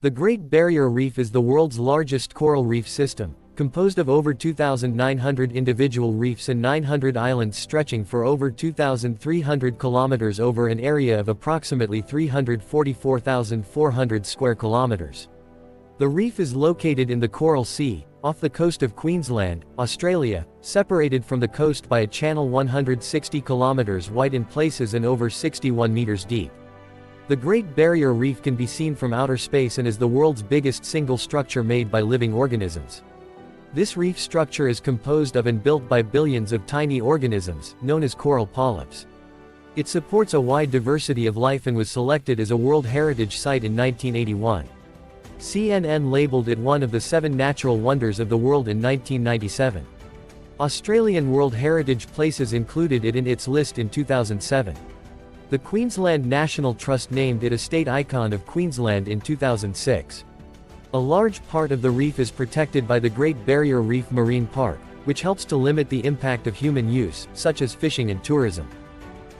The Great Barrier Reef is the world's largest coral reef system, composed of over 2,900 individual reefs and 900 islands stretching for over 2,300 kilometers over an area of approximately 344,400 square kilometers. The reef is located in the Coral Sea, off the coast of Queensland, Australia, separated from the coast by a channel 160 kilometers wide in places and over 61 meters deep. The Great Barrier Reef can be seen from outer space and is the world's biggest single structure made by living organisms. This reef structure is composed of and built by billions of tiny organisms, known as coral polyps. It supports a wide diversity of life and was selected as a World Heritage Site in 1981. CNN labeled it one of the 7 natural wonders of the world in 1997. Australian World Heritage Places included it in its list in 2007. The Queensland National Trust named it a state icon of Queensland in 2006. A large part of the reef is protected by the Great Barrier Reef Marine Park, which helps to limit the impact of human use, such as fishing and tourism.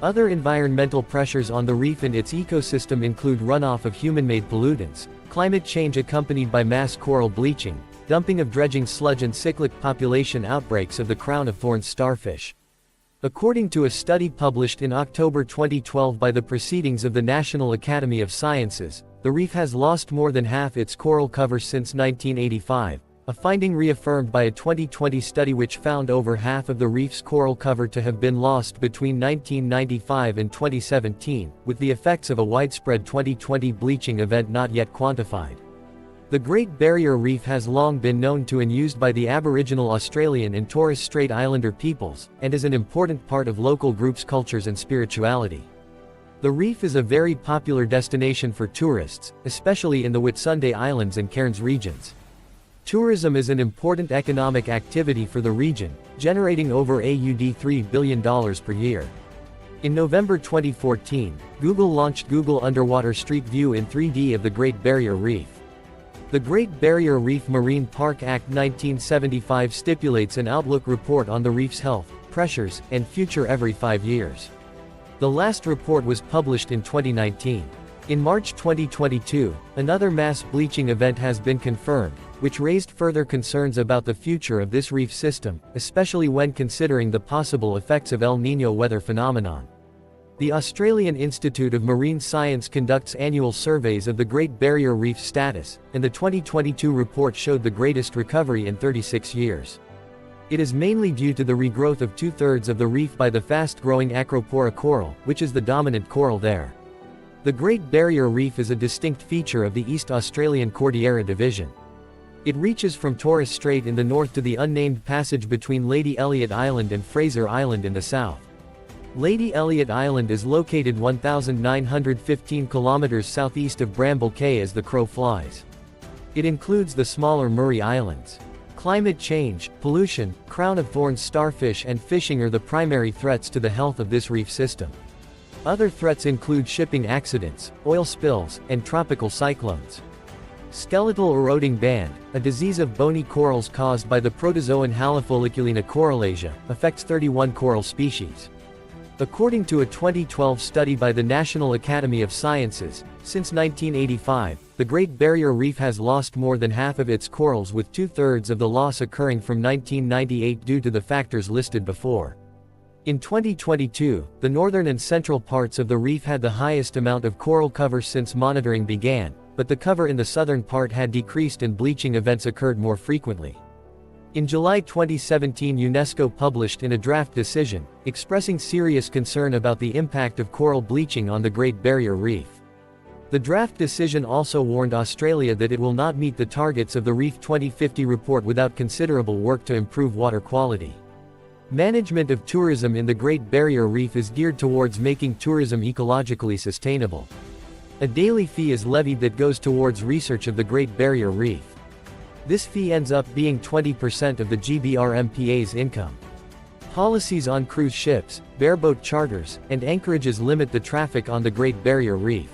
Other environmental pressures on the reef and its ecosystem include runoff of human-made pollutants, climate change accompanied by mass coral bleaching, dumping of dredging sludge and cyclic population outbreaks of the crown-of-thorns starfish. According to a study published in October 2012 by the Proceedings of the National Academy of Sciences, the reef has lost more than half its coral cover since 1985, a finding reaffirmed by a 2020 study which found over half of the reef's coral cover to have been lost between 1995 and 2017, with the effects of a widespread 2020 bleaching event not yet quantified. The Great Barrier Reef has long been known to and used by the Aboriginal Australian and Torres Strait Islander peoples, and is an important part of local groups' cultures and spirituality. The reef is a very popular destination for tourists, especially in the Whitsunday Islands and Cairns regions. Tourism is an important economic activity for the region, generating over AUD $3 billion per year. In November 2014, Google launched Google Underwater Street View in 3D of the Great Barrier Reef. The Great Barrier Reef Marine Park Act 1975 stipulates an outlook report on the reef's health, pressures, and future every 5 years. The last report was published in 2019. In March 2022, another mass bleaching event has been confirmed, which raised further concerns about the future of this reef system, especially when considering the possible effects of El Niño weather phenomenon. The Australian Institute of Marine Science conducts annual surveys of the Great Barrier Reef status, and the 2022 report showed the greatest recovery in 36 years. It is mainly due to the regrowth of 2/3 of the reef by the fast-growing Acropora coral, which is the dominant coral there. The Great Barrier Reef is a distinct feature of the East Australian Cordillera Division. It reaches from Torres Strait in the north to the unnamed passage between Lady Elliot Island and Fraser Island in the south. Lady Elliot Island is located 1,915 kilometers southeast of Bramble Cay as the crow flies. It includes the smaller Murray Islands. Climate change, pollution, crown-of-thorns starfish and fishing are the primary threats to the health of this reef system. Other threats include shipping accidents, oil spills, and tropical cyclones. Skeletal eroding band, a disease of bony corals caused by the protozoan Halofolliculina corallacea, affects 31 coral species. According to a 2012 study by the National Academy of Sciences, since 1985, the Great Barrier Reef has lost more than half of its corals, with 2/3 of the loss occurring from 1998 due to the factors listed before. In 2022, the northern and central parts of the reef had the highest amount of coral cover since monitoring began, but the cover in the southern part had decreased and bleaching events occurred more frequently. In July 2017, UNESCO published in a draft decision, expressing serious concern about the impact of coral bleaching on the Great Barrier Reef. The draft decision also warned Australia that it will not meet the targets of the Reef 2050 report without considerable work to improve water quality. Management of tourism in the Great Barrier Reef is geared towards making tourism ecologically sustainable. A daily fee is levied that goes towards research of the Great Barrier Reef. This fee ends up being 20% of the GBRMPA's income. Policies on cruise ships, bareboat charters, and anchorages limit the traffic on the Great Barrier Reef.